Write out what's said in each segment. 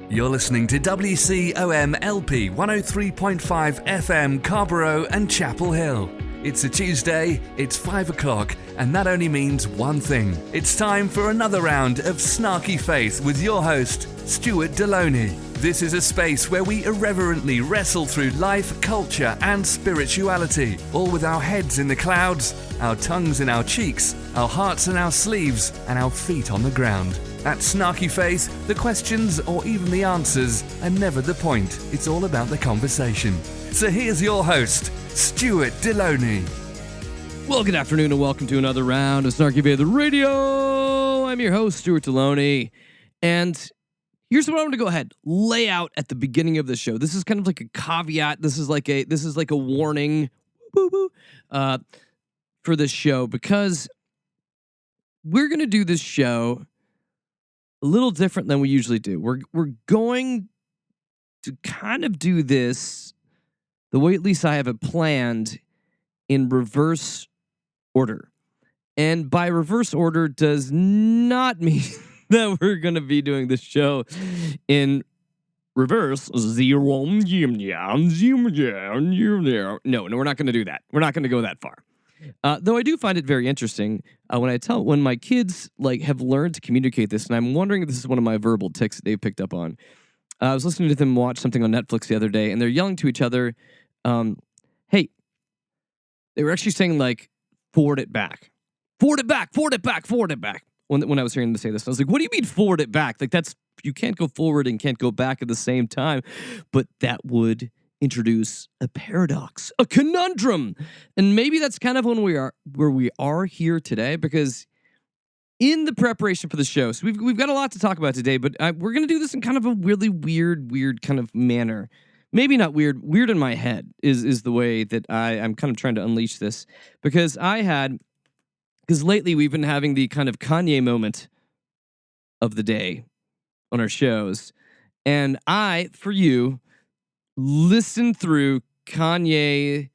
You're listening to WCOM LP 103.5 FM Carborough and Chapel Hill. It's a Tuesday, it's 5 o'clock, and that only means one thing. It's time for another round of Snarky Faith with your host, Stuart Deloney. This is a space where we irreverently wrestle through life, culture, and spirituality, all with our heads in the clouds, our tongues in our cheeks, our hearts in our sleeves, and our feet on the ground. At Snarky Faith, the questions or even the answers are never the point. It's all about the conversation. So here's your host, Stuart Deloney. Well, good afternoon and welcome to another round of Snarky Faith Radio. I'm your host, Stuart Deloney. And here's what I'm going to go ahead, lay out at the beginning of the show. This is kind of like a caveat. This is like a warning for this show, because we're going to do this show a little different than we usually do. We're going to kind of do this the way at least I have it planned, in reverse order. And by reverse order does not mean that we're going to be doing this show in reverse. No, we're not going to do that. We're not going to go that far. Though I do find it very interesting when my kids have learned to communicate this, and I'm wondering if this is one of my verbal tics that they picked up on. I was listening to them watch something on Netflix the other day, and they're yelling to each other, hey, they were actually saying forward it back. Forward it back, forward it back, forward it back. When I was hearing them say this, I was like, what do you mean forward it back? You can't go forward and can't go back at the same time. But that would introduce a paradox, a conundrum. And maybe that's kind of where we are here today, because in the preparation for the show, so we've got a lot to talk about today, but we're going to do this in kind of a really weird kind of manner. Maybe not weird in my head is the way that I'm kind of trying to unleash this, because lately we've been having the kind of Kanye moment of the day on our shows. And for you, listened through Kanye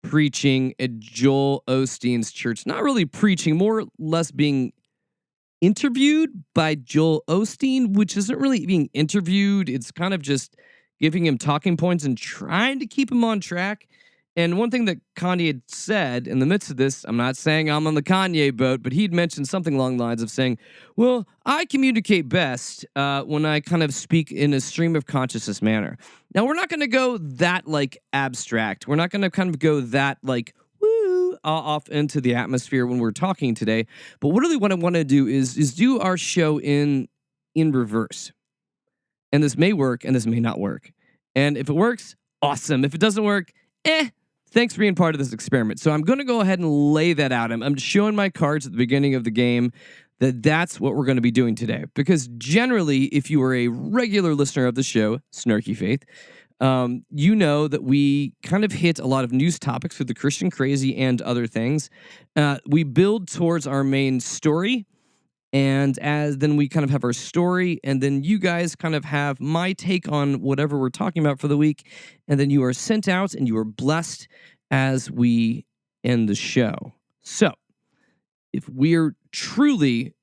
preaching at Joel Osteen's church. Not really preaching, more or less being interviewed by Joel Osteen, which isn't really being interviewed. It's kind of just giving him talking points and trying to keep him on track. And one thing that Kanye had said in the midst of this, I'm not saying I'm on the Kanye boat, but he'd mentioned something along the lines of saying, well, I communicate best when I kind of speak in a stream of consciousness manner. Now, we're not going to go that abstract. We're not going to kind of go that off into the atmosphere when we're talking today. But what I want to do is do our show in reverse. And this may work and this may not work. And if it works, awesome. If it doesn't work, thanks for being part of this experiment. So I'm going to go ahead and lay that out. I'm just showing my cards at the beginning of the game that's what we're going to be doing today. Because generally, if you are a regular listener of the show, Snarky Faith, you know that we kind of hit a lot of news topics with the Christian Crazy and other things. We build towards our main story. And then we kind of have our story, and then you guys kind of have my take on whatever we're talking about for the week, and then you are sent out and you are blessed as we end the show. So, if we're truly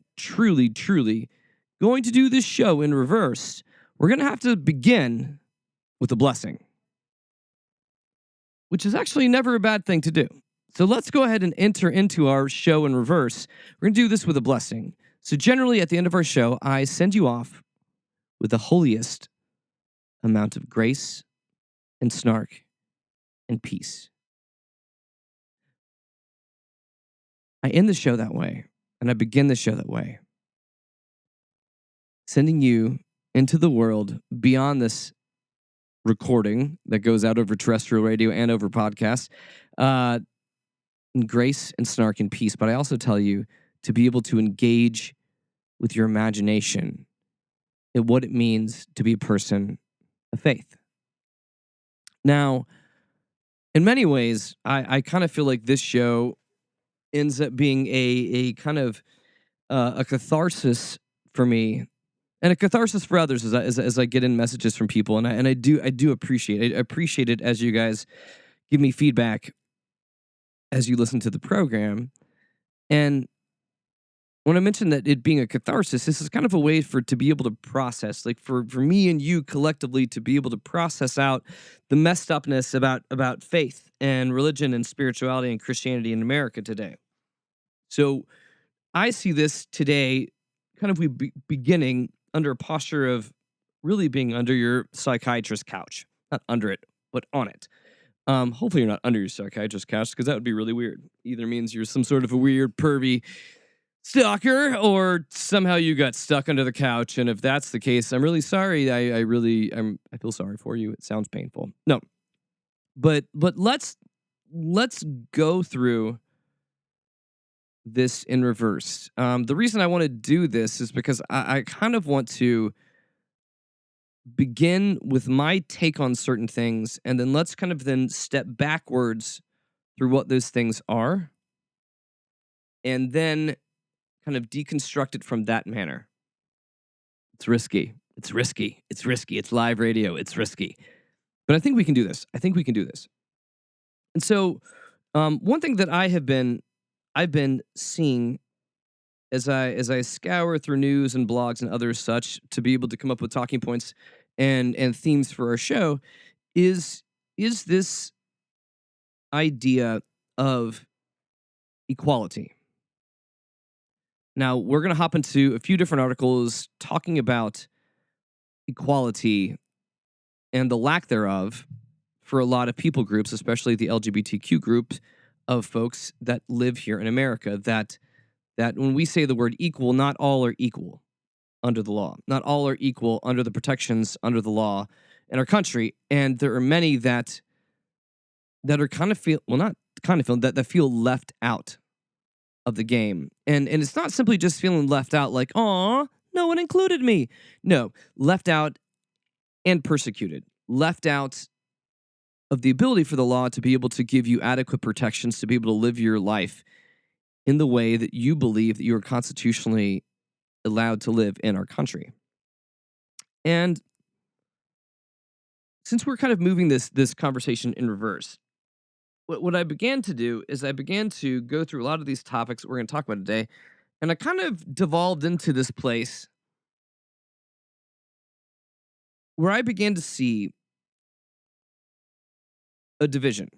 going to do this show in reverse, we're going to have to begin with a blessing, which is actually never a bad thing to do. So let's go ahead and enter into our show in reverse. We're going to do this with a blessing. So generally, at the end of our show, I send you off with the holiest amount of grace and snark and peace. I end the show that way, and I begin the show that way, sending you into the world beyond this recording that goes out over terrestrial radio and over podcasts, in grace and snark and peace. But I also tell you to be able to engage with your imagination and what it means to be a person of faith. Now, in many ways, I kind of feel like this show ends up being a kind of a catharsis for me, and a catharsis for others as I get in messages from people, and I do appreciate it. I appreciate it as you guys give me feedback as you listen to the program. And when I mentioned that it being a catharsis, this is kind of a way to be able to process, like for me and you collectively to be able to process out the messed upness about faith and religion and spirituality and Christianity in America today. So I see this today kind of beginning under a posture of really being under your psychiatrist's couch. Not under it, but on it. Hopefully you're not under your psychiatrist's couch, because that would be really weird. Either means you're some sort of a weird, pervy stalker, or somehow you got stuck under the couch. And if that's the case, I'm really sorry. I feel sorry for you. It sounds painful. No, but let's go through this in reverse. The reason I want to do this is because I kind of want to begin with my take on certain things, and then let's kind of then step backwards through what those things are, and then kind of deconstruct it from that manner. It's risky. It's risky. It's risky. It's live radio. It's risky. But I think we can do this. And so one thing that I've been seeing as I scour through news and blogs and others such to be able to come up with talking points and themes for our show is this idea of equality. Now, we're going to hop into a few different articles talking about equality and the lack thereof for a lot of people groups, especially the LGBTQ group of folks that live here in America, that when we say the word equal, not all are equal under the law. Not all are equal under the protections under the law in our country. And there are many that are that feel left out of the game. And it's not simply just feeling left out like, "Aw, no one included me." No, left out and persecuted. Left out of the ability for the law to be able to give you adequate protections to be able to live your life in the way that you believe that you are constitutionally allowed to live in our country. And since we're kind of moving this conversation in reverse, what I began to do is I began to go through a lot of these topics that we're going to talk about today, and I kind of devolved into this place where I began to see a division.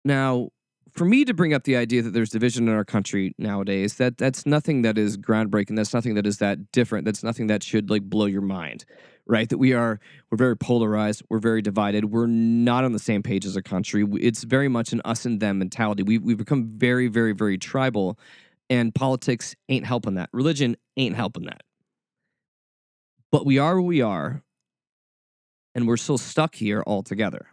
Now, for me to bring up the idea that there's division in our country nowadays, that's nothing that is groundbreaking. That's nothing that is that different. That's nothing that should blow your mind, right? That we're very polarized. We're very divided. We're not on the same page as a country. It's very much an us and them mentality. We've become very, very, very tribal, and politics ain't helping that. Religion ain't helping that. But we are where we are, and we're still stuck here all together.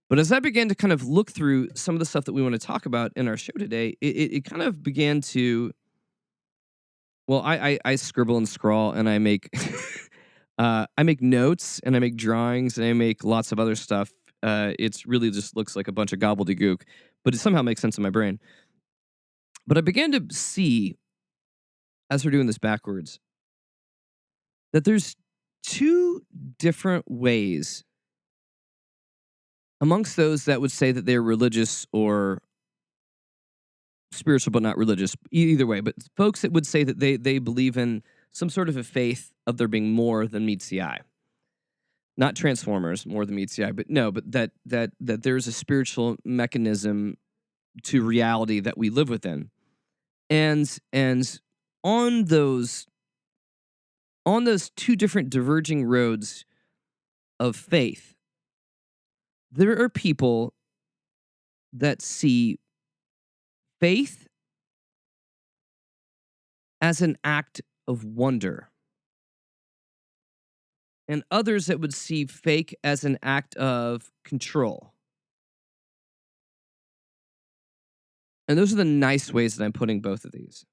But as I began to kind of look through some of the stuff that we want to talk about in our show today, it kind of began to, well, I scribble and scrawl, and I make I make notes, and I make drawings, and I make lots of other stuff. It's really just looks like a bunch of gobbledygook, but it somehow makes sense in my brain. But I began to see, as we're doing this backwards, that there's two different ways amongst those that would say that they're religious or spiritual but not religious, either way, but folks that would say that they believe in some sort of a faith of there being more than meets the eye. Not Transformers, more than meets the eye, but no, but that there's a spiritual mechanism to reality that we live within. And on those two different diverging roads of faith, there are people that see faith as an act of wonder, and others that would see faith as an act of control. And those are the nice ways that I'm putting both of these.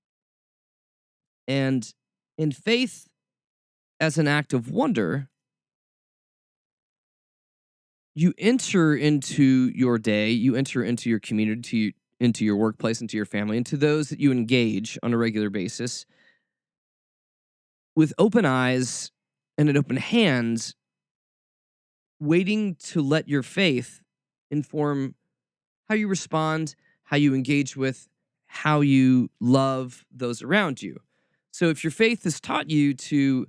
And in faith as an act of wonder, you enter into your day, you enter into your community, into your workplace, into your family, into those that you engage on a regular basis with open eyes and an open hand, waiting to let your faith inform how you respond, how you engage with, how you love those around you. So if your faith has taught you to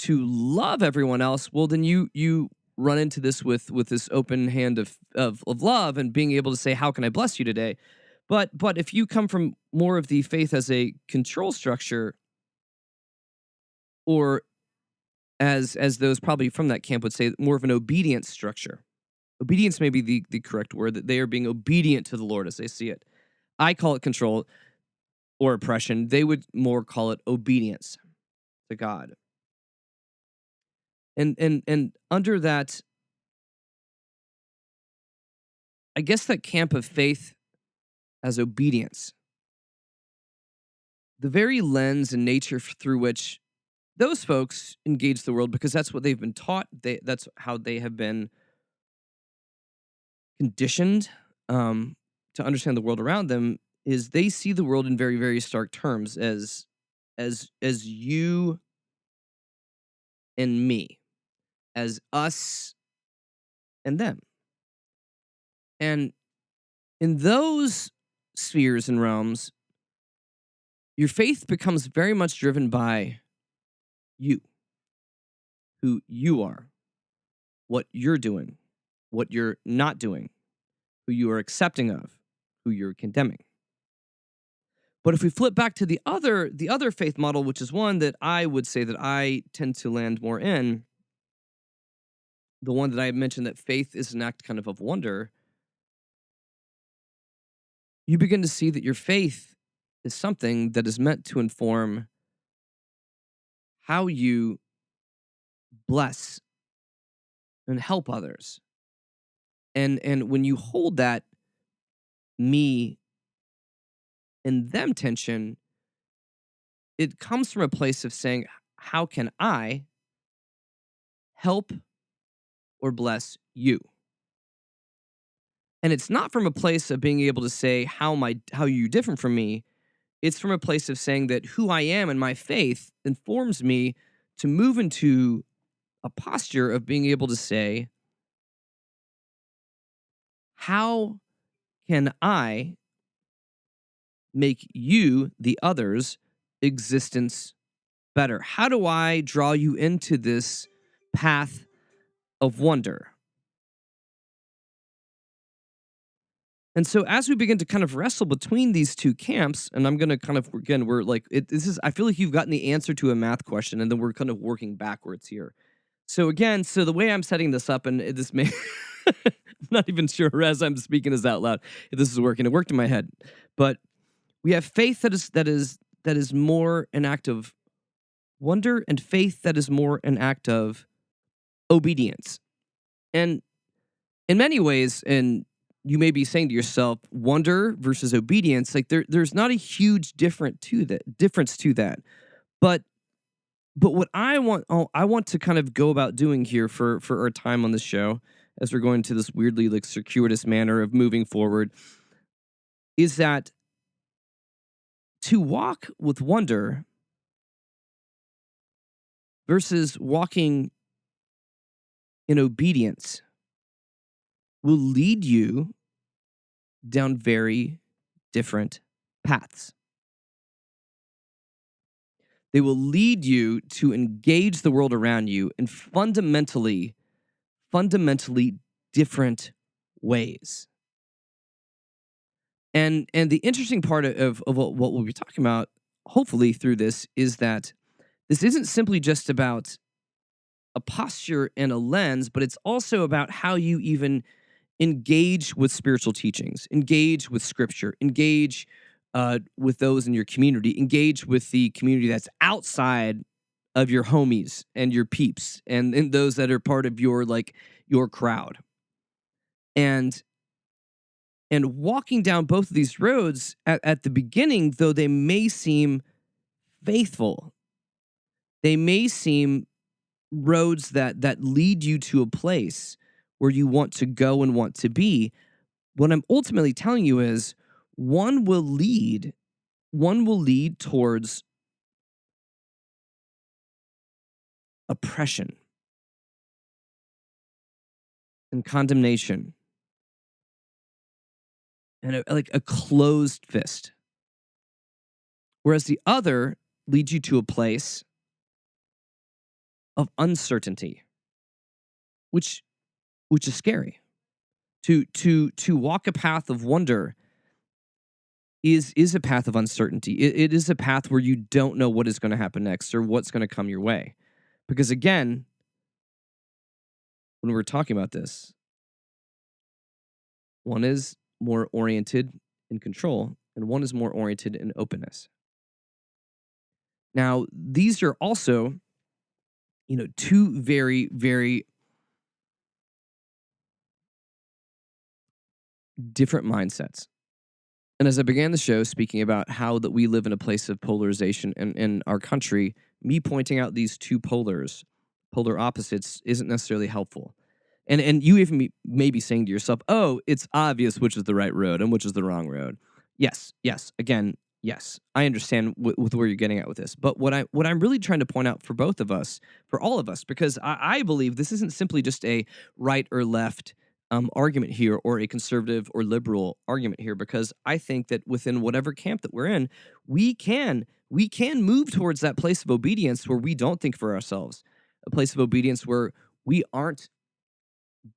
love everyone else, well, then you run into this with this open hand of love and being able to say, how can I bless you today? But if you come from more of the faith as a control structure, or as those probably from that camp would say, more of an obedience structure. Obedience may be the correct word, that they are being obedient to the Lord as they see it. I call it control or oppression. They would more call it obedience to God. And under that, I guess that camp of faith as obedience, the very lens and nature through which those folks engage the world, because that's what they've been taught. That's how they have been conditioned to understand the world around them. Is they see the world in very, very stark terms as you and me, as us and them. And in those spheres and realms, your faith becomes very much driven by you, who you are, what you're doing, what you're not doing, who you are accepting of, who you're condemning. But if we flip back to the other faith model, which is one that I would say that I tend to land more in, the one that I mentioned, that faith is an act kind of wonder, you begin to see that your faith is something that is meant to inform how you bless and help others. And when you hold that me and them tension, it comes from a place of saying, how can I help or bless you? And it's not from a place of being able to say, how are you different from me? It's from a place of saying that who I am and my faith informs me to move into a posture of being able to say, how can I make you, the others, existence better? How do I draw you into this path of wonder? And so as we begin to kind of wrestle between these two camps, and I'm going to kind of, again, we're like, this is, I feel like you've gotten the answer to a math question, and then we're kind of working backwards here. So again, so the way I'm setting this up, and this may, I'm not even sure as I'm speaking this out loud if this is working. It worked in my head, but we have faith that is more an act of wonder, and faith that is more an act of obedience. And in many ways, and you may be saying to yourself, wonder versus obedience, like there's not a huge difference to that. But what I want to kind of go about doing here for our time on this show, as we're going to this weirdly like circuitous manner of moving forward, is that to walk with wonder versus walking in obedience will lead you down very different paths. They will lead you to engage the world around you in fundamentally different ways. And the interesting part of what we'll be talking about, hopefully through this, is that this isn't simply just about a posture and a lens, but it's also about how you even engage with spiritual teachings, engage with scripture, engage with those in your community, engage with the community that's outside of your homies and your peeps and those that are part of your crowd. And walking down both of these roads at the beginning, though they may seem faithful, they may seem roads that lead you to a place where you want to go and want to be. What I'm ultimately telling you is one will lead towards oppression and condemnation and like a closed fist. whereas the other leads you to a place of uncertainty, which is scary. To walk a path of wonder is a path of uncertainty. It is a path where you don't know what is going to happen next or what's going to come your way. Because again, when we're talking about this, one is more oriented in control and one is more oriented in openness. Now, these are also, two very, very different mindsets. And as I began the show speaking about how that we live in a place of polarization in our country, me pointing out these two polar opposites, isn't necessarily helpful. And you even may be saying to yourself, oh, it's obvious which is the right road and which is the wrong road. Yes. Again, yes. I understand with where you're getting at with this. But what I'm really trying to point out for both of us, for all of us, because I believe this isn't simply just a right or left argument here, or a conservative or liberal argument here, because I think that within whatever camp that we're in, we can move towards that place of obedience where we don't think for ourselves, a place of obedience where we aren't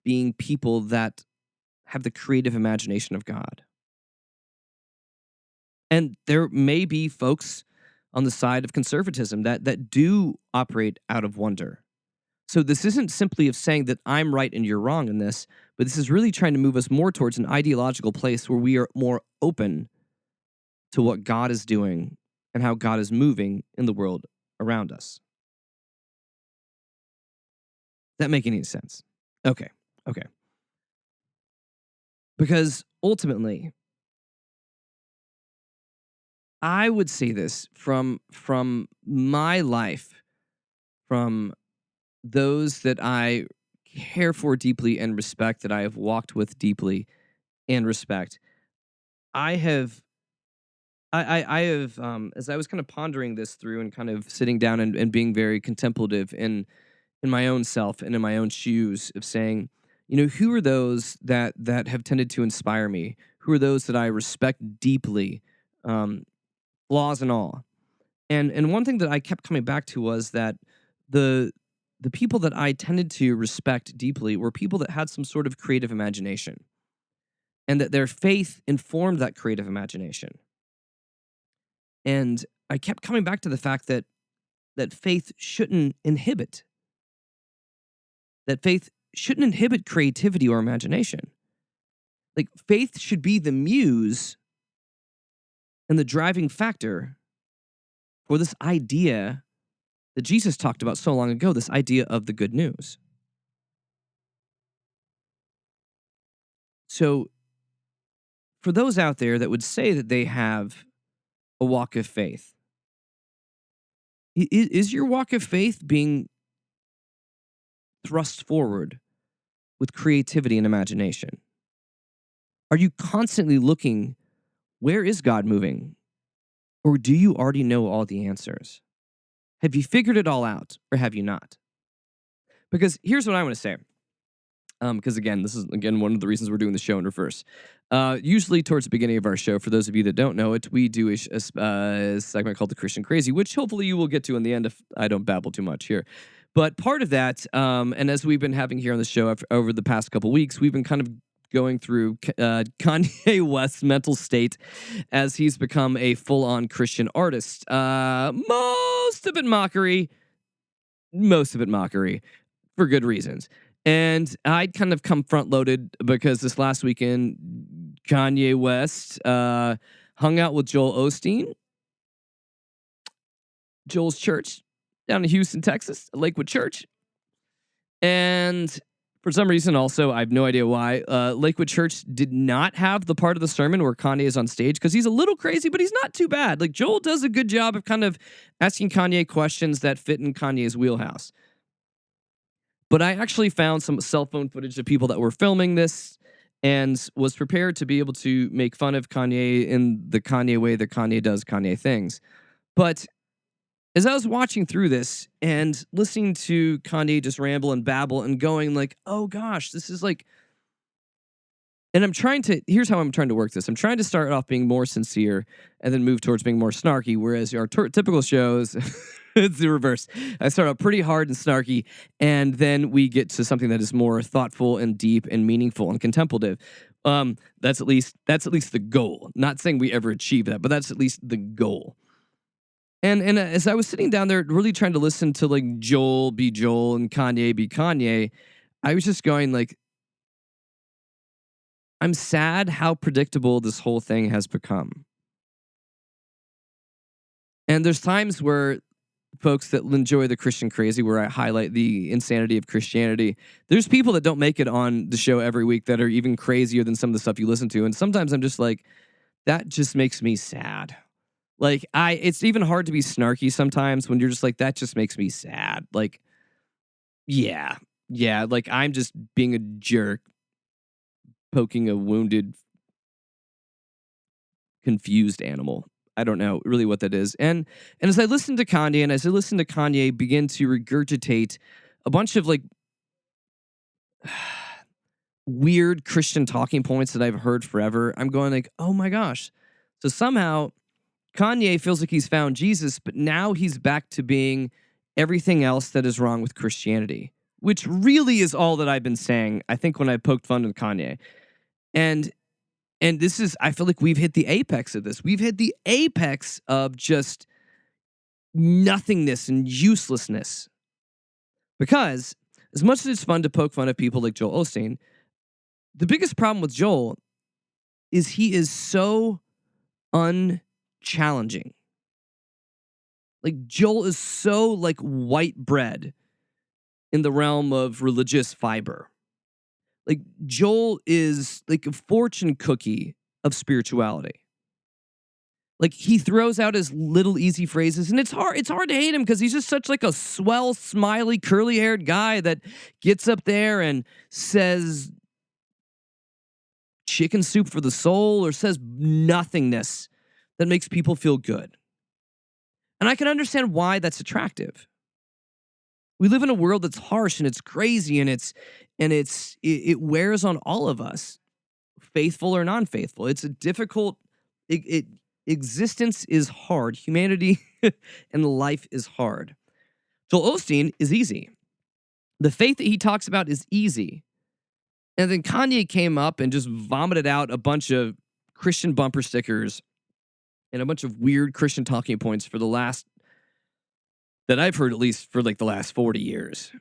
being people that have the creative imagination of God. And there may be folks on the side of conservatism that do operate out of wonder. So this isn't simply of saying that I'm right and you're wrong in this, but this is really trying to move us more towards an ideological place where we are more open to what God is doing and how God is moving in the world around us. Does that make any sense? Okay. Because ultimately, I would say this from my life, from those that I care for deeply and respect, that I have walked with deeply and respect. I have, as I was kind of pondering this through and kind of sitting down and being very contemplative in my own self and in my own shoes, of saying, who are those that have tended to inspire me? Who are those that I respect deeply, flaws and all? And one thing that I kept coming back to was that the people that I tended to respect deeply were people that had some sort of creative imagination, and that their faith informed that creative imagination. And I kept coming back to the fact that faith shouldn't inhibit creativity or imagination. Like, faith should be the muse and the driving factor for this idea that Jesus talked about so long ago, this idea of the good news. So, for those out there that would say that they have a walk of faith, is your walk of faith being thrust forward with creativity and imagination? Are you constantly looking, where is God moving? Or do you already know all the answers? Have you figured it all out, or have you not? Because here's what I want to say. Because again, this is one of the reasons we're doing the show in reverse. Usually towards the beginning of our show, for those of you that don't know it, we do a segment called The Christian Crazy, which hopefully you will get to in the end if I don't babble too much here. But part of that, and as we've been having here on the show over the past couple weeks, we've been kind of going through Kanye West's mental state as he's become a full-on Christian artist. Most of it mockery, for good reasons. And I'd kind of come front-loaded because this last weekend, Kanye West hung out with Joel Osteen, Joel's church, down in Houston, Texas, Lakewood Church. And for some reason, also, I have no idea why, Lakewood Church did not have the part of the sermon where Kanye is on stage, because he's a little crazy, but he's not too bad. Like, Joel does a good job of kind of asking Kanye questions that fit in Kanye's wheelhouse. But I actually found some cell phone footage of people that were filming this and was prepared to be able to make fun of Kanye in the Kanye way that Kanye does Kanye things. But as I was watching through this and listening to Kanye just ramble and babble and going like, oh gosh, this is like, And here's how I'm trying to work this. I'm trying to start off being more sincere and then move towards being more snarky, whereas our typical shows, it's the reverse. I start out pretty hard and snarky, and then we get to something that is more thoughtful and deep and meaningful and contemplative. That's at least the goal. Not saying we ever achieve that, but that's at least the goal. And as I was sitting down there really trying to listen to like Joel be Joel and Kanye be Kanye, I was just going like, I'm sad how predictable this whole thing has become. And there's times where folks that enjoy the Christian crazy, where I highlight the insanity of Christianity, there's people that don't make it on the show every week that are even crazier than some of the stuff you listen to. And sometimes I'm just like, that just makes me sad. Like, it's even hard to be snarky sometimes when you're just like, that just makes me sad. Like, yeah, like I'm just being a jerk, poking a wounded, confused animal. I don't know really what that is. And as I listened to Kanye, and as I listened to Kanye begin to regurgitate a bunch of like weird Christian talking points that I've heard forever, I'm going like, oh my gosh. So somehow Kanye feels like he's found Jesus, but now he's back to being everything else that is wrong with Christianity, which really is all that I've been saying, I think, when I poked fun at Kanye. And this is, I feel like we've hit the apex of this. We've hit the apex of just nothingness and uselessness. Because as much as it's fun to poke fun at people like Joel Osteen, the biggest problem with Joel is he is so unchallenging. Like, Joel is so like white bread in the realm of religious fiber. Like, Joel is like a fortune cookie of spirituality. Like, he throws out his little easy phrases, and it's hard to hate him because he's just such like a swell, smiley, curly-haired guy that gets up there and says chicken soup for the soul or says nothingness that makes people feel good. And I can understand why that's attractive. We live in a world that's harsh and it's crazy and it wears on all of us, faithful or non-faithful. It's a difficult existence is hard. Humanity and life is hard. Joel Osteen is easy. The faith that he talks about is easy. And then Kanye came up and just vomited out a bunch of Christian bumper stickers and a bunch of weird Christian talking points that I've heard at least for like the last 40 years.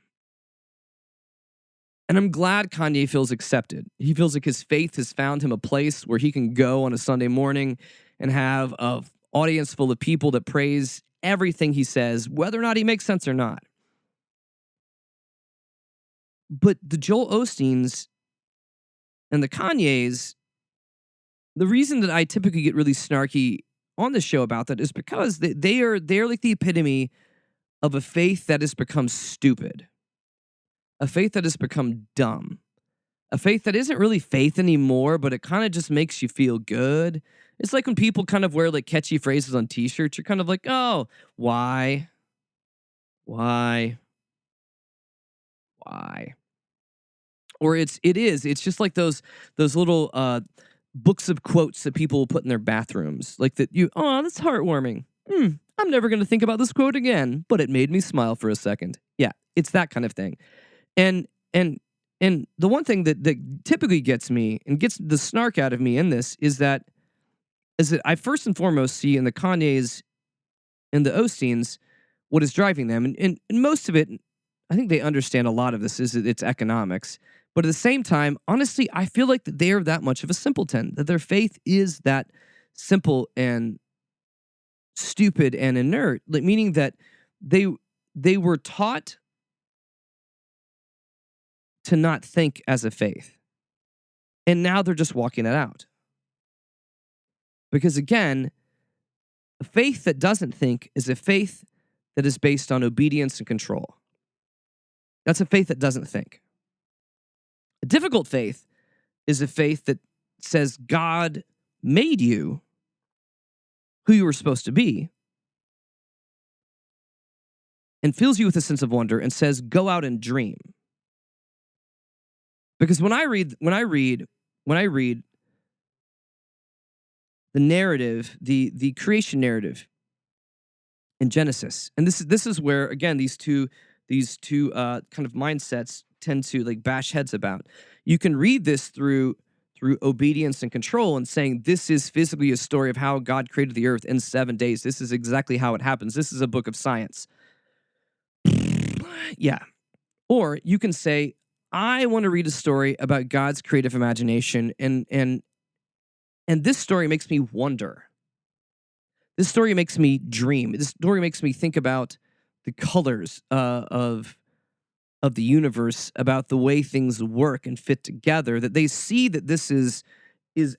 And I'm glad Kanye feels accepted. He feels like his faith has found him a place where he can go on a Sunday morning and have an audience full of people that praise everything he says, whether or not he makes sense or not. But the Joel Osteens and the Kanyes, the reason that I typically get really snarky on the show about that is because they're like the epitome of a faith that has become stupid, a faith that has become dumb, a faith that isn't really faith anymore, but it kind of just makes you feel good. It's like when people kind of wear like catchy phrases on t-shirts, you're kind of like, oh, why? Or it's just like those little books of quotes that people will put in their bathrooms. Like that that's heartwarming. I'm never going to think about this quote again, but it made me smile for a second. Yeah, it's that kind of thing. And the one thing that typically gets me and gets the snark out of me in this is that I first and foremost see in the Kanyes and the Osteens what is driving them. And most of it, I think they understand a lot of this, is it's economics. But at the same time, honestly, I feel like that they are that much of a simpleton, that their faith is that simple and stupid and inert, like, meaning that they were taught to not think as a faith. And now they're just walking it out. Because again, a faith that doesn't think is a faith that is based on obedience and control. That's a faith that doesn't think. A difficult faith is a faith that says God made you who you were supposed to be and fills you with a sense of wonder and says, go out and dream. Because when I read when I read the narrative, the creation narrative in Genesis, and this is where again these two kind of mindsets tend to like bash heads about. You can read this through obedience and control and saying this is physically a story of how God created the earth in 7 days. This is exactly how it happens. This is a book of science. Yeah. Or you can say, I want to read a story about God's creative imagination, and this story makes me wonder. This story makes me dream. This story makes me think about the colors of the universe, about the way things work and fit together. That they see that this is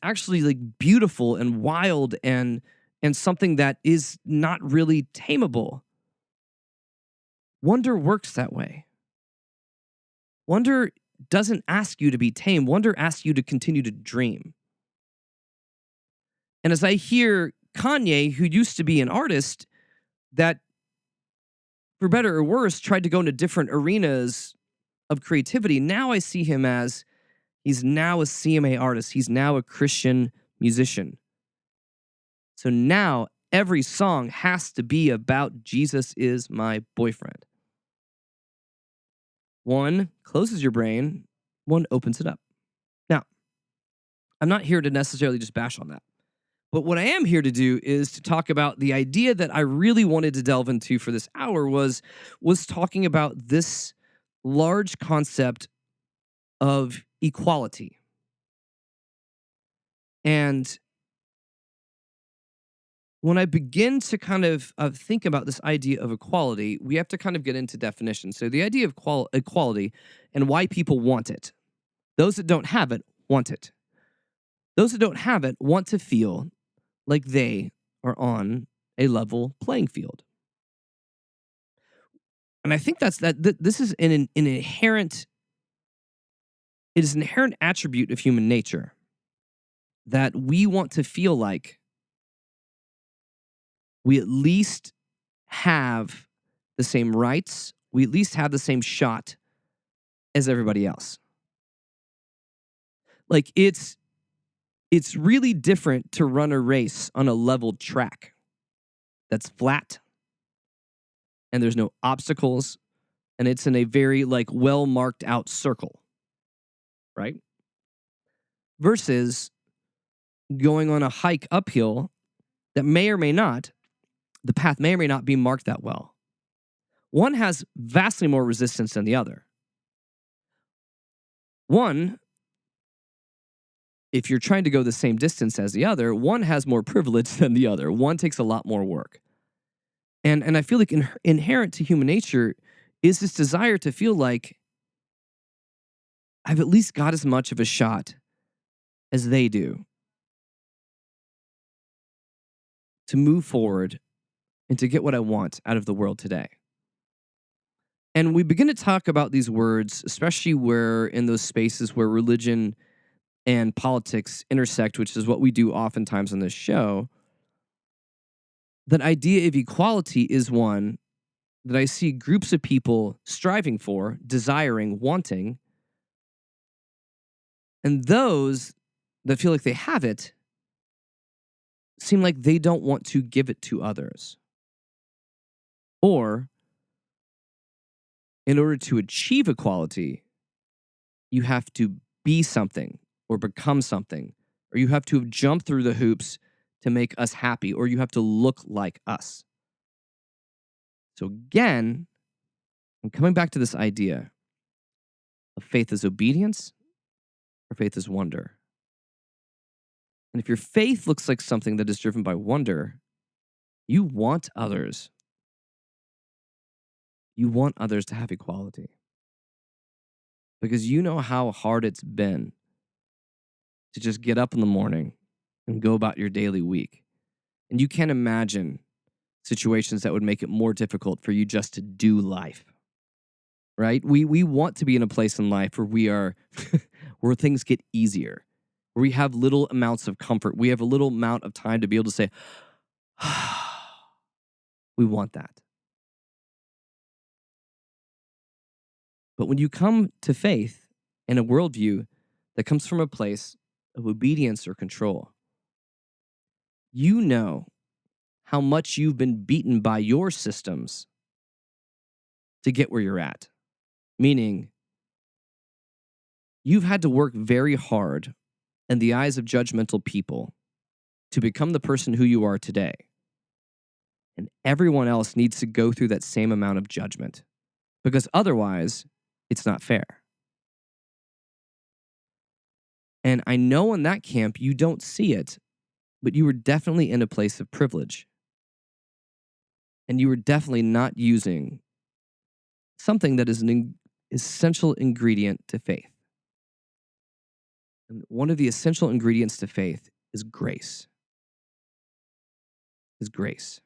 actually like beautiful and wild and something that is not really tameable. Wonder works that way. Wonder doesn't ask you to be tame. Wonder asks you to continue to dream. And as I hear Kanye, who used to be an artist that, for better or worse, tried to go into different arenas of creativity, now I see him as he's now a CMA artist. He's now a Christian musician. So now every song has to be about Jesus is my boyfriend. One closes your brain, one opens it up. Now, I'm not here to necessarily just bash on that. But what I am here to do is to talk about the idea that I really wanted to delve into for this hour was talking about this large concept of equality. And when I begin to kind of think about this idea of equality, we have to kind of get into definition. So the idea of equality and why people want it. Those that don't have it want it. Those that don't have it want to feel like they are on a level playing field. And I think this is an inherent, it is an inherent attribute of human nature that we want to feel like we at least have the same rights, we at least have the same shot as everybody else. Like it's really different to run a race on a leveled track that's flat and there's no obstacles and it's in a very like well marked out circle, right? Versus going on a hike uphill that may or may not, the path may or may not be marked that well. One has vastly more resistance than the other. One, if you're trying to go the same distance as the other, one has more privilege than the other. One takes a lot more work. And I feel like inherent to human nature is this desire to feel like I've at least got as much of a shot as they do to move forward and to get what I want out of the world today. And we begin to talk about these words, especially where in those spaces where religion and politics intersect, which is what we do oftentimes on this show. That idea of equality is one that I see groups of people striving for, desiring, wanting. And those that feel like they have it seem like they don't want to give it to others. Or, in order to achieve equality, you have to be something or become something, or you have to have jumped through the hoops to make us happy, or you have to look like us. So again, I'm coming back to this idea of faith as obedience or faith as wonder. And if your faith looks like something that is driven by wonder, you want others. You want others to have equality. Because you know how hard it's been to just get up in the morning and go about your daily week. And you can't imagine situations that would make it more difficult for you just to do life. Right? We want to be in a place in life where we are where things get easier, where we have little amounts of comfort. We have a little amount of time to be able to say, we want that. But when you come to faith and a worldview that comes from a place of obedience or control. You know how much you've been beaten by your systems to get where you're at. Meaning, you've had to work very hard in the eyes of judgmental people to become the person who you are today. And everyone else needs to go through that same amount of judgment because otherwise, it's not fair. And I know in that camp, you don't see it, but you were definitely in a place of privilege. And you were definitely not using something that is an essential ingredient to faith. And one of the essential ingredients to faith is grace. Is grace.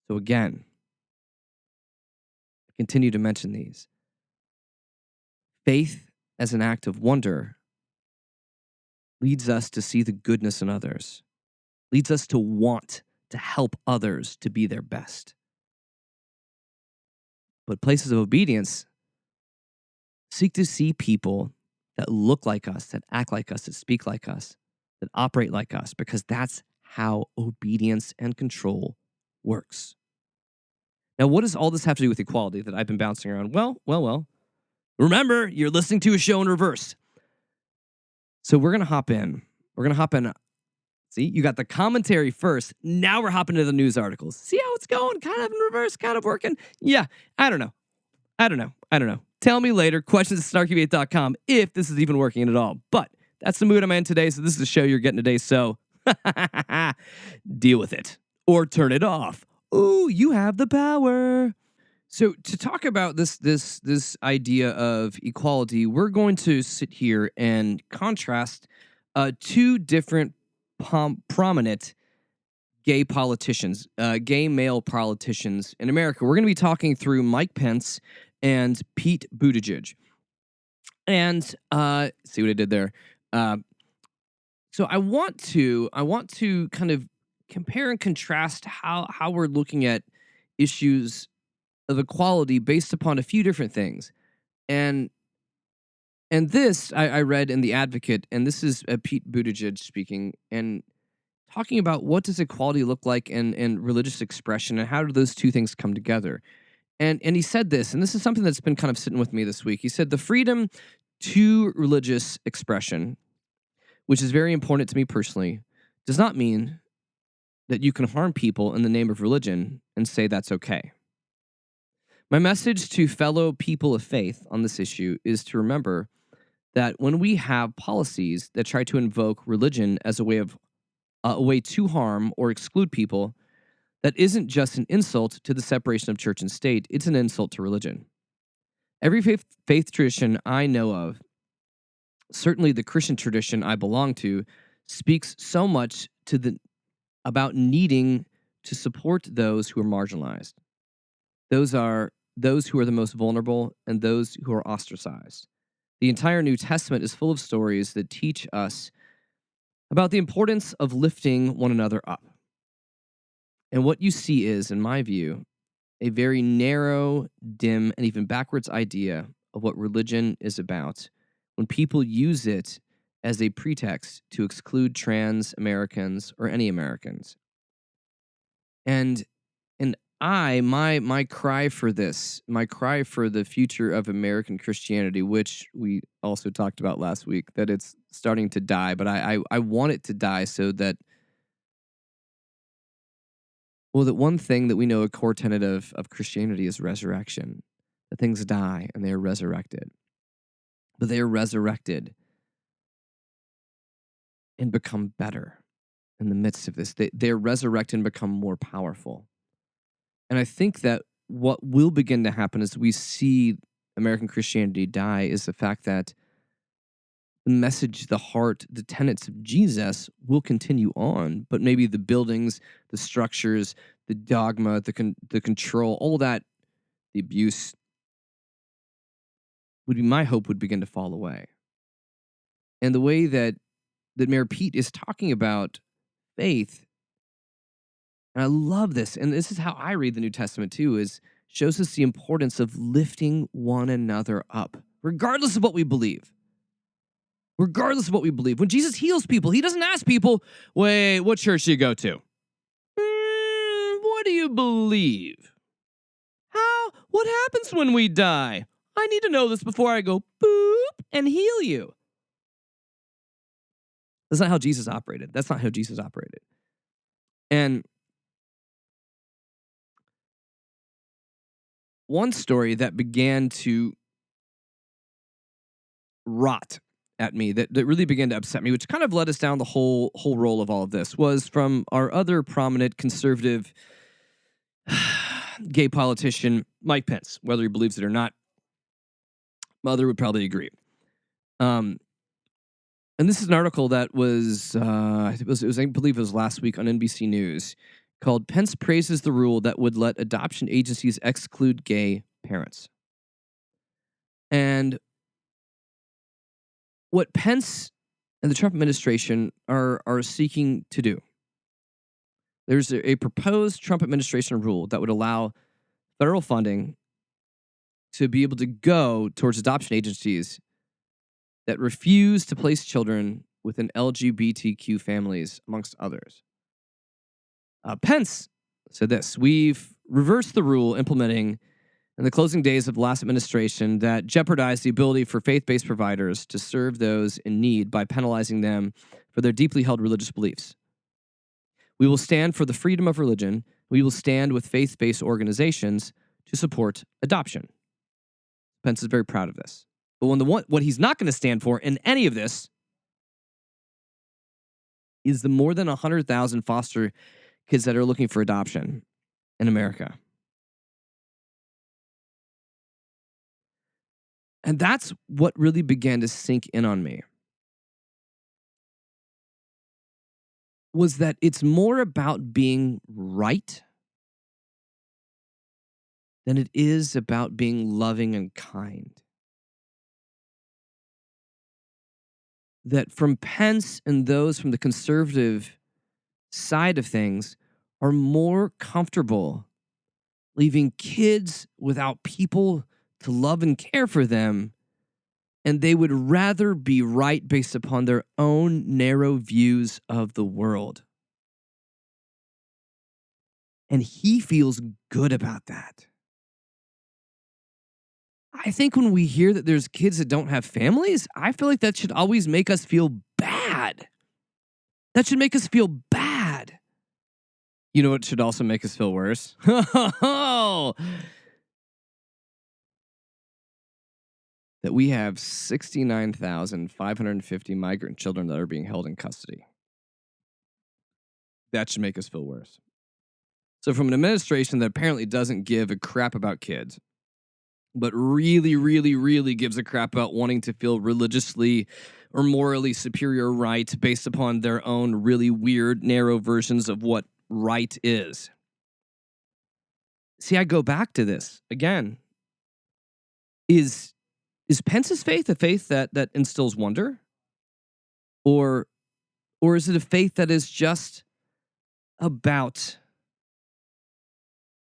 So again, I continue to mention these. Faith as an act of wonder leads us to see the goodness in others, leads us to want to help others to be their best. But places of obedience seek to see people that look like us, that act like us, that speak like us, that operate like us, because that's how obedience and control works. Now, what does all this have to do with equality that I've been bouncing around? Well. Remember, you're listening to a show in reverse. So we're going to hop in. See, you got the commentary first. Now we're hopping into the news articles. See how it's going? Kind of in reverse, kind of working. Yeah, I don't know. Tell me later, questions@snarkyv8.com if this is even working at all. But that's the mood I'm in today, so this is the show you're getting today, so deal with it. Or turn it off. Ooh, you have the power. So to talk about this idea of equality, we're going to sit here and contrast two different prominent gay politicians, gay male politicians in America. We're going to be talking through Mike Pence and Pete Buttigieg. And see what I did there. So I want to kind of compare and contrast how we're looking at issues of equality based upon a few different things. And this I read in The Advocate, and this is Pete Buttigieg speaking and talking about what does equality look like in religious expression and how do those two things come together. And he said this, and this is something that's been kind of sitting with me this week. He said the freedom to religious expression, which is very important to me personally, does not mean that you can harm people in the name of religion and say that's okay. My message to fellow people of faith on this issue is to remember that when we have policies that try to invoke religion as a way to harm or exclude people, that isn't just an insult to the separation of church and state, it's an insult to religion. Every faith tradition I know of, certainly the Christian tradition I belong to, speaks so much about needing to support those who are marginalized. Those are those who are the most vulnerable and those who are ostracized. The entire New Testament is full of stories that teach us about the importance of lifting one another up. And what you see is, in my view, a very narrow, dim, and even backwards idea of what religion is about when people use it as a pretext to exclude trans Americans or any Americans. And my cry for this, my cry for the future of American Christianity, which we also talked about last week, that it's starting to die, but I want it to die so that, well, that one thing that we know a core tenet of Christianity is resurrection. That things die and they are resurrected. But they are resurrected and become better in the midst of this. They're resurrected and become more powerful. And I think that what will begin to happen as we see American Christianity die is the fact that the message, the heart, the tenets of Jesus will continue on, but maybe the buildings, the structures, the dogma, the control, all that, the abuse, would be my hope would begin to fall away. And the way that Mayor Pete is talking about faith, and I love this, and this is how I read the New Testament too, is shows us the importance of lifting one another up, regardless of what we believe. regardless of what we believe. When Jesus heals people, he doesn't ask people, wait, what church do you go to? What do you believe? What happens when we die? I need to know this before I go boop and heal you. That's not how Jesus operated. That's not how Jesus operated. And one story that began to rot at me, that really began to upset me, which kind of led us down the whole roll of all of this, was from our other prominent conservative gay politician, Mike Pence. Whether he believes it or not, Mother would probably agree. And this is an article that was, I believe it was last week on NBC News, called "Pence Praises the Rule That Would Let Adoption Agencies Exclude Gay Parents." And what Pence and the Trump administration are seeking to do, there's a proposed Trump administration rule that would allow federal funding to be able to go towards adoption agencies that refuse to place children within LGBTQ families, amongst others. Pence said this: "We've reversed the rule implementing in the closing days of the last administration that jeopardized the ability for faith-based providers to serve those in need by penalizing them for their deeply held religious beliefs. We will stand for the freedom of religion. We will stand with faith-based organizations to support adoption." Pence is very proud of this. But what he's not going to stand for in any of this is the more than 100,000 foster kids that are looking for adoption in America. And that's what really began to sink in on me, was that it's more about being right than it is about being loving and kind. That from Pence and those from the conservative side of things are more comfortable leaving kids without people to love and care for them, and they would rather be right based upon their own narrow views of the world. And he feels good about that. I think when we hear that there's kids that don't have families, I feel like that should always make us feel bad. That should make us feel bad. You know what should also make us feel worse? That we have 69,550 migrant children that are being held in custody. That should make us feel worse. So from an administration that apparently doesn't give a crap about kids, but really, really, really gives a crap about wanting to feel religiously or morally superior right based upon their own really weird, narrow versions of what right is. See, I go back to this again. Is Pence's faith a faith that instills wonder? Or is it a faith that is just about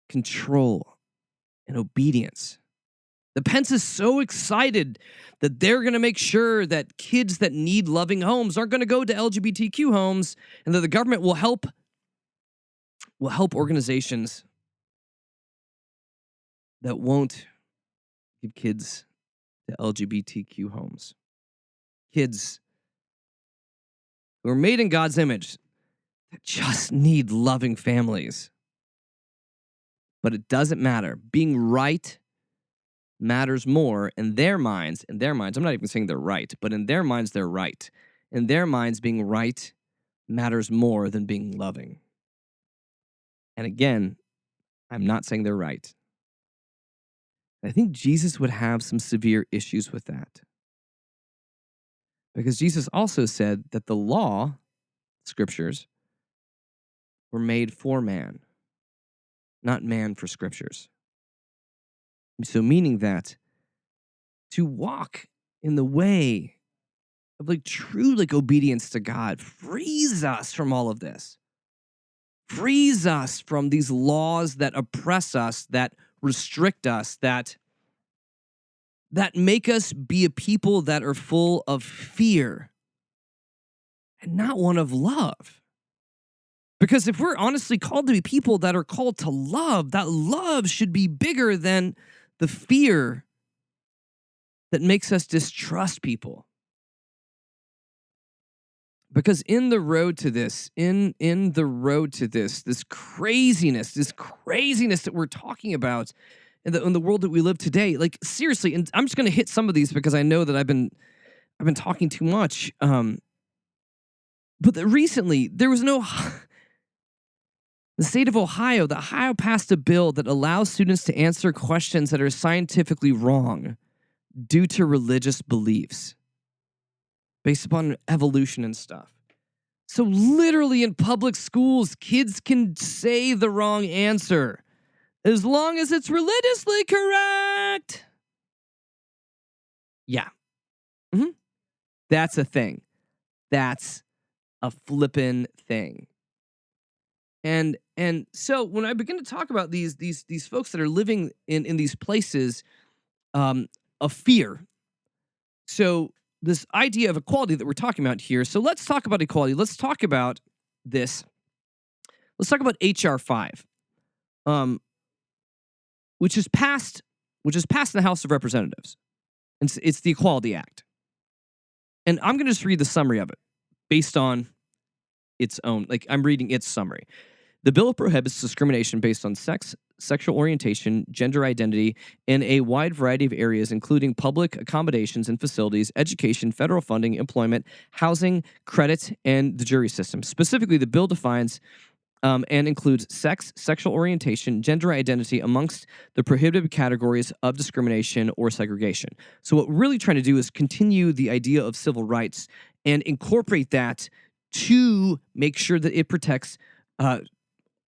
control and obedience? The Pence is so excited that they're going to make sure that kids that need loving homes aren't going to go to LGBTQ homes, and that the government will help organizations that won't give kids to LGBTQ homes. Kids who are made in God's image that just need loving families. But it doesn't matter. Being right matters more in their minds. I'm not even saying they're right, but in their minds, they're right. In their minds, being right matters more than being loving. And again, I'm not saying they're right. I think Jesus would have some severe issues with that. Because Jesus also said that the law, scriptures, were made for man, not man for scriptures. So meaning that to walk in the way of true obedience to God frees us from all of this. Frees us from these laws that oppress us, that restrict us, that that make us be a people that are full of fear and not one of love. Because if we're honestly called to be people that are called to love, that love should be bigger than the fear that makes us distrust people. Because in the road to this, this craziness that we're talking about in the world that we live today, like seriously, and I'm just going to hit some of these because I know that I've been talking too much. But recently there was no. The state of Ohio passed a bill that allows students to answer questions that are scientifically wrong due to religious beliefs based upon evolution and stuff. So literally in public schools, kids can say the wrong answer as long as it's religiously correct. Yeah. Mm-hmm. That's a thing. That's a flippin' thing. And so when I begin to talk about these folks that are living in these places of fear, so this idea of equality that we're talking about here. So let's talk about equality. Let's talk about this. Let's talk about HR 5, which is passed in the House of Representatives. It's the Equality Act, and I'm going to just read the summary of it based on its own. Like I'm reading its summary. The bill prohibits discrimination based on sex, sexual orientation, gender identity in a wide variety of areas, including public accommodations and facilities, education, federal funding, employment, housing, credit, and the jury system. Specifically, the bill defines and includes sex, sexual orientation, gender identity amongst the prohibited categories of discrimination or segregation. So what we're really trying to do is continue the idea of civil rights and incorporate that to make sure that it protects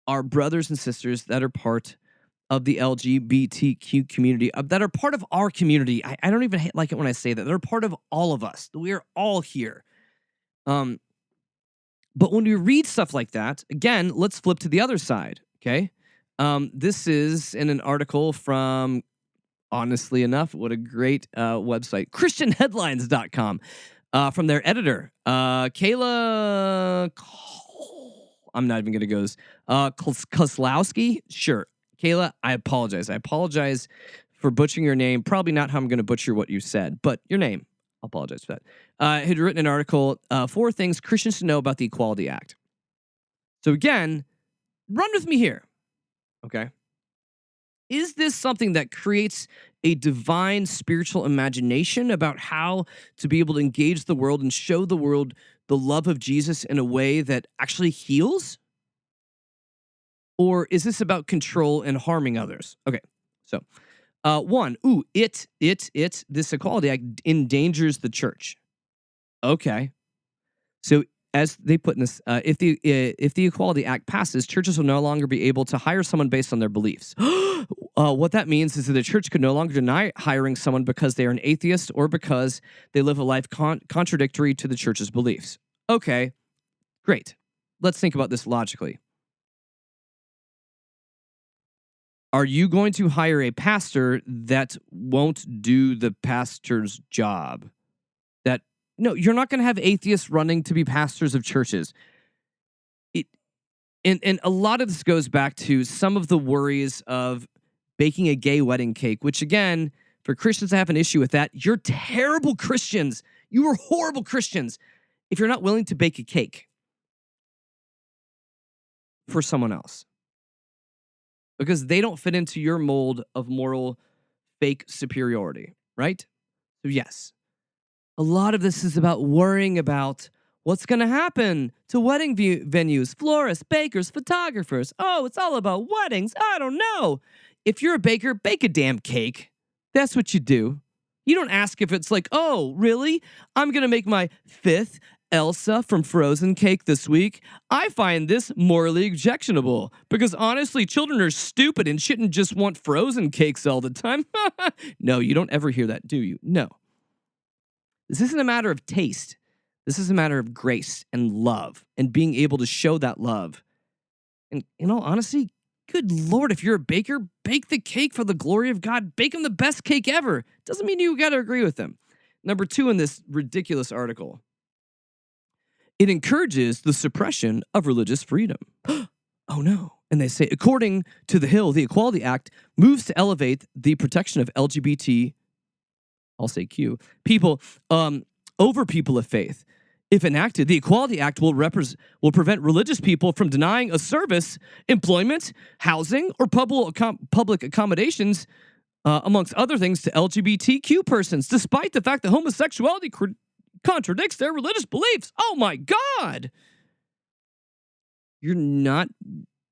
our brothers and sisters that are part of the LGBTQ community, that are part of our community. I don't even like it when I say that. They're part of all of us. We are all here. But when we read stuff like that, again, let's flip to the other side, okay? This is in an article from, honestly enough, what a great website, ChristianHeadlines.com, from their editor, Kayla... I'm not even going to go this. Kozlowski? Sure. Kayla, I apologize. I apologize for butchering your name. Probably not how I'm going to butcher what you said, but your name. I apologize for that. Had written an article, 4 things Christians should know about the Equality Act. So again, run with me here. Okay. Is this something that creates a divine spiritual imagination about how to be able to engage the world and show the world the love of Jesus in a way that actually heals? Or is this about control and harming others? Okay, so this Equality Act endangers the church. Okay, so as they put in this, if the Equality Act passes, churches will no longer be able to hire someone based on their beliefs. What that means is that the church could no longer deny hiring someone because they are an atheist or because they live a life contradictory to the church's beliefs. Okay, great. Let's think about this logically. Are you going to hire a pastor that won't do the pastor's job? No, you're not going to have atheists running to be pastors of churches. And a lot of this goes back to some of the worries of baking a gay wedding cake, which again, for Christians to have an issue with that, you're terrible Christians. You are horrible Christians if you're not willing to bake a cake for someone else, because they don't fit into your mold of moral fake superiority, right? So yes, a lot of this is about worrying about what's going to happen to wedding venues, florists, bakers, photographers. Oh, it's all about weddings. I don't know. If you're a baker, bake a damn cake. That's what you do. You don't ask if it's like, oh, really? I'm going to make my 5th Elsa from Frozen cake this week. I find this morally objectionable because honestly, children are stupid and shouldn't just want frozen cakes all the time. No, you don't ever hear that, do you? No. This isn't a matter of taste. This is a matter of grace and love and being able to show that love. And in all honesty, Good Lord, if you're a baker, bake the cake for the glory of God. Bake them the best cake ever. Doesn't mean you got to agree with them. Number 2 in this ridiculous article, it encourages the suppression of religious freedom. Oh no. And they say, according to The Hill, the Equality Act moves to elevate the protection of LGBT, I'll say Q, people over people of faith. If enacted, the Equality Act will prevent religious people from denying a service, employment, housing, or public accommodations, amongst other things, to LGBTQ persons, despite the fact that homosexuality contradicts their religious beliefs. Oh my God! You're not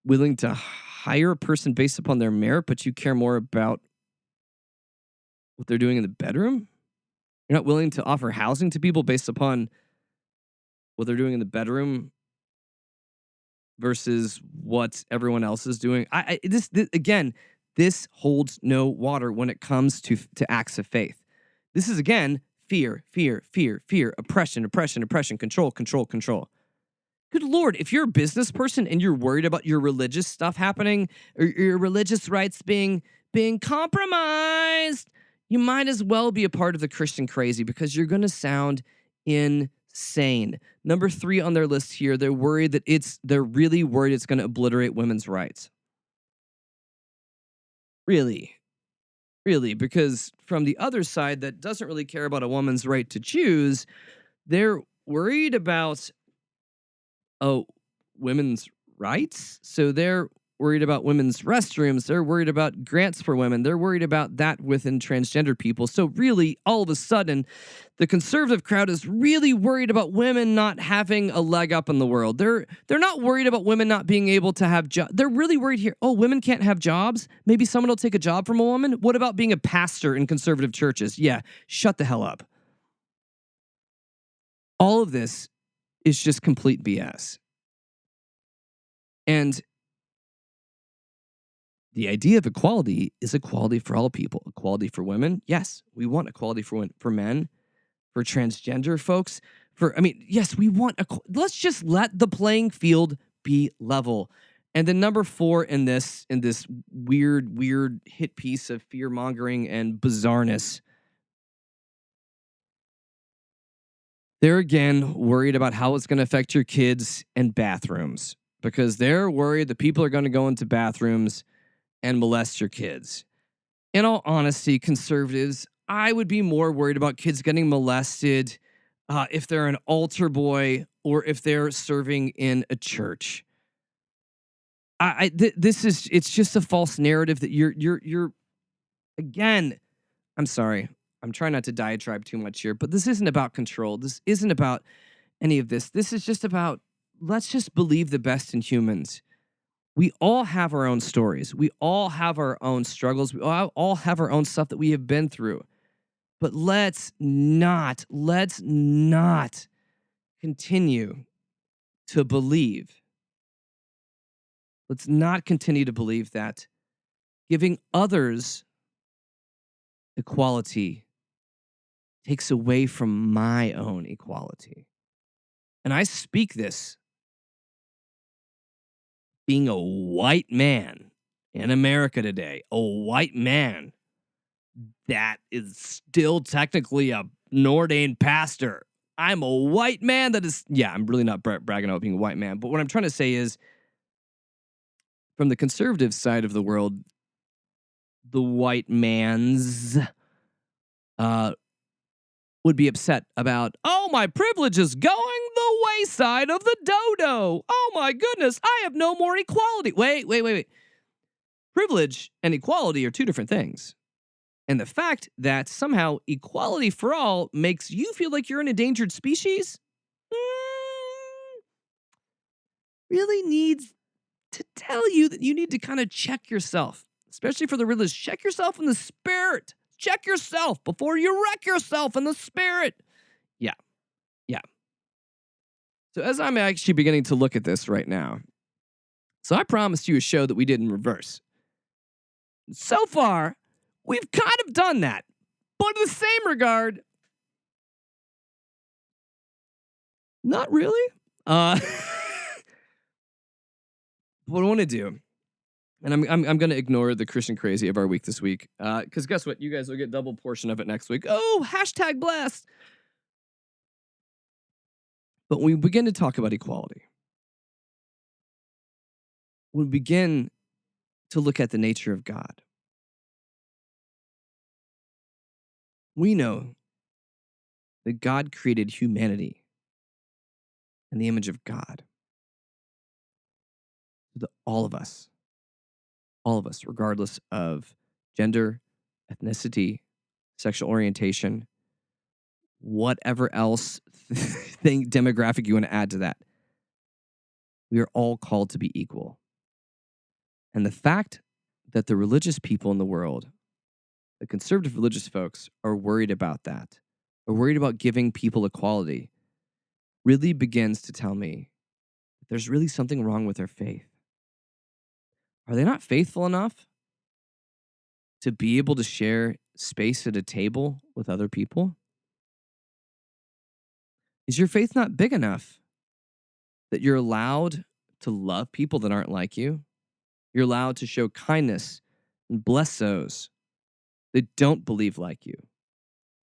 willing to hire a person based upon their merit, but you care more about what they're doing in the bedroom? You're not willing to offer housing to people based upon what they're doing in the bedroom versus what everyone else is doing. This again, this holds no water when it comes to acts of faith. This is again fear, oppression, control. Good Lord, if you're a business person and you're worried about your religious stuff happening or your religious rights being compromised, you might as well be a part of the Christian crazy because you're going to sound insane. Number 3 on their list here, they're really worried it's going to obliterate women's rights. Really, because from the other side that doesn't really care about a woman's right to choose, they're worried about women's rights. So they're worried about women's restrooms. They're worried about grants for women. They're worried about that within transgender people. So really, all of a sudden, the conservative crowd is really worried about women not having a leg up in the world. They're not worried about women not being able to have jobs. They're really worried here. Oh, women can't have jobs? Maybe someone will take a job from a woman? What about being a pastor in conservative churches? Yeah, shut the hell up. All of this is just complete BS. And the idea of equality is equality for all people. Equality for women. Yes, we want equality for men, for transgender folks. Yes, we want. Let's just let the playing field be level. And then number 4 in this weird hit piece of fear mongering and bizarreness, they're again worried about how it's going to affect your kids and bathrooms because they're worried that people are going to go into bathrooms and molest your kids. In all honesty, conservatives, I would be more worried about kids getting molested if they're an altar boy or if they're serving in a church. It's just a false narrative that you're again, I'm sorry. I'm trying not to diatribe too much here, but this isn't about control. This isn't about any of this. This is just about, let's just believe the best in humans. We all have our own stories. We all have our own struggles. We all have our own stuff that we have been through. But let's not continue to believe. Let's not continue to believe that giving others equality takes away from my own equality. And I speak this being a white man in America today, a white man that is still technically an ordained pastor. I'm a white man that is, I'm really not bragging about being a white man, but what I'm trying to say is, from the conservative side of the world, the white man's would be upset about, oh, my privilege is going the wayside of the dodo. Oh my goodness, I have no more equality. Wait. Privilege and equality are 2 different things. And the fact that somehow equality for all makes you feel like you're an endangered species really needs to tell you that you need to kind of check yourself, especially for the religious. Check yourself in the spirit. Check yourself before you wreck yourself in the spirit. Yeah. So as I'm actually beginning to look at this right now, so I promised you a show that we did in reverse. So far, we've kind of done that. But in the same regard, not really. What I want to do And I'm going to ignore the Christian crazy of our week this week. Because guess what? You guys will get double portion of it next week. Oh, hashtag blessed. But when we begin to talk about equality, we begin to look at the nature of God. We know that God created humanity in the image of God. That all of us, regardless of gender, ethnicity, sexual orientation, whatever else thing demographic you want to add to that, we are all called to be equal. And the fact that the religious people in the world, the conservative religious folks, are worried about that, are worried about giving people equality, really begins to tell me that there's really something wrong with their faith. Are they not faithful enough to be able to share space at a table with other people? Is your faith not big enough that you're allowed to love people that aren't like you? You're allowed to show kindness and bless those that don't believe like you.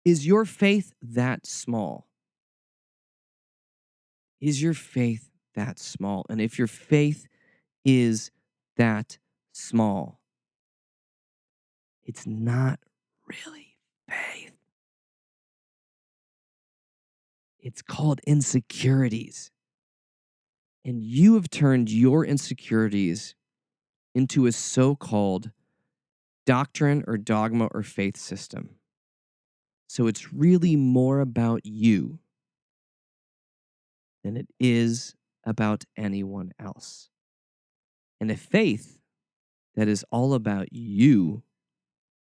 Is your faith that small? Is your faith that small? And if your faith is that small, it's not really faith. It's called insecurities. And you have turned your insecurities into a so-called doctrine or dogma or faith system. So it's really more about you than it is about anyone else. And a faith that is all about you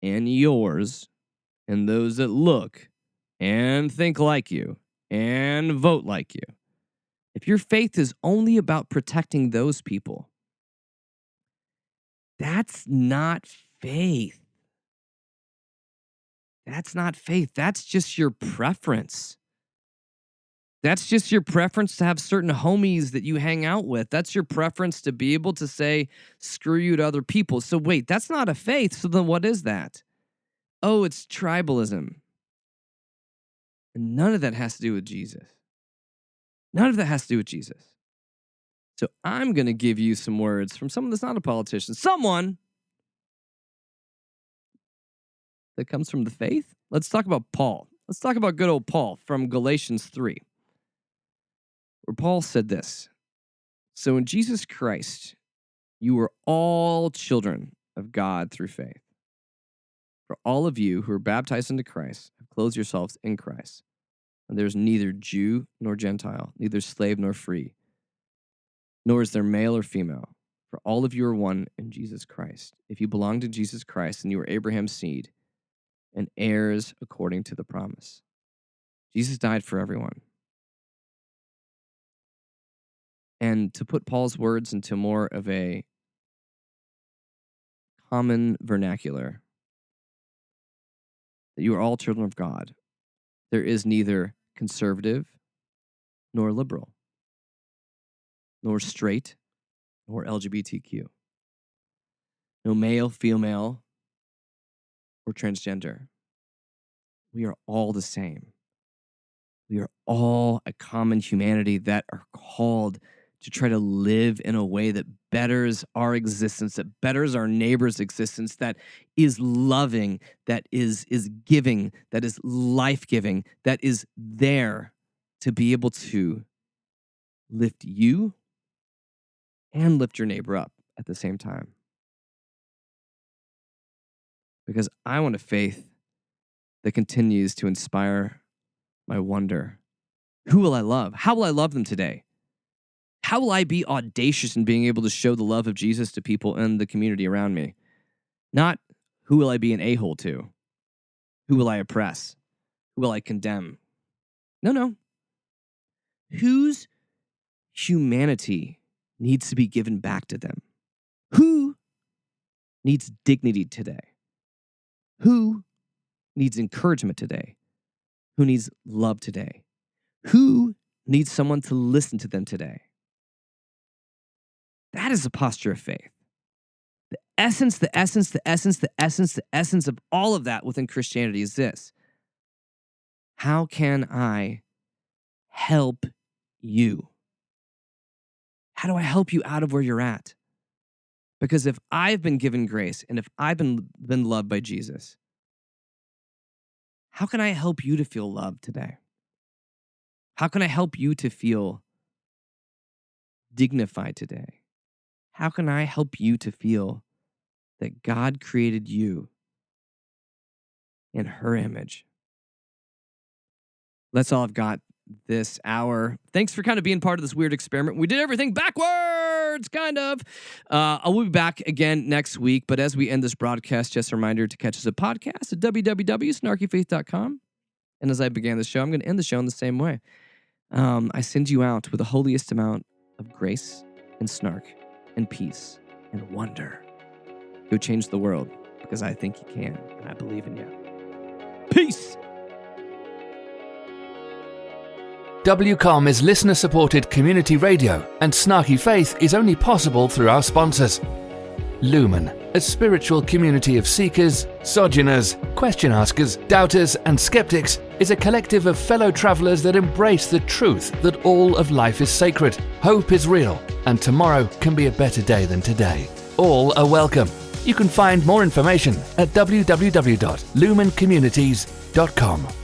and yours and those that look and think like you and vote like you, if your faith is only about protecting those people, that's not faith. That's not faith. That's just your preference. That's just your preference to have certain homies that you hang out with. That's your preference to be able to say, screw you to other people. So wait, that's not a faith. So then what is that? Oh, it's tribalism. And none of that has to do with Jesus. None of that has to do with Jesus. So I'm going to give you some words from someone that's not a politician, someone that comes from the faith. Let's talk about Paul. Let's talk about good old Paul from Galatians 3, where Paul said this. So in Jesus Christ, you are all children of God through faith. For all of you who are baptized into Christ have clothed yourselves in Christ. And there's neither Jew nor Gentile, neither slave nor free, nor is there male or female. For all of you are one in Jesus Christ. If you belong to Jesus Christ, then you are Abraham's seed and heirs according to the promise. Jesus died for everyone. And to put Paul's words into more of a common vernacular, that you are all children of God. There is neither conservative nor liberal, nor straight nor LGBTQ, no male, female, or transgender. We are all the same. We are all a common humanity that are called to try to live in a way that betters our existence, that betters our neighbor's existence, that is loving, that is giving, that is life-giving, that is there to be able to lift you and lift your neighbor up at the same time. Because I want a faith that continues to inspire my wonder. Who will I love? How will I love them today? How will I be audacious in being able to show the love of Jesus to people in the community around me? Not who will I be an a-hole to? Who will I oppress? Who will I condemn? No. Whose humanity needs to be given back to them? Who needs dignity today? Who needs encouragement today? Who needs love today? Who needs someone to listen to them today? That is a posture of faith. essence of all of that within Christianity is this. How can I help you? How do I help you out of where you're at? Because if I've been given grace and if I've been loved by Jesus, how can I help you to feel loved today? How can I help you to feel dignified today? How can I help you to feel that God created you in her image? That's all I've got this hour. Thanks for kind of being part of this weird experiment. We did everything backwards, kind of. I will be back again next week, but as we end this broadcast, just a reminder to catch us a podcast at www.snarkyfaith.com. And as I began the show, I'm going to end the show in the same way. I send you out with the holiest amount of grace and snark and peace and wonder. Go change the world because I think you can, and I believe in you. Peace! WCOM is listener-supported community radio, and Snarky Faith is only possible through our sponsors. Lumen, a spiritual community of seekers, sojourners, question askers, doubters, and skeptics, is a collective of fellow travelers that embrace the truth that all of life is sacred, hope is real, and tomorrow can be a better day than today. All are welcome. You can find more information at www.lumencommunities.com.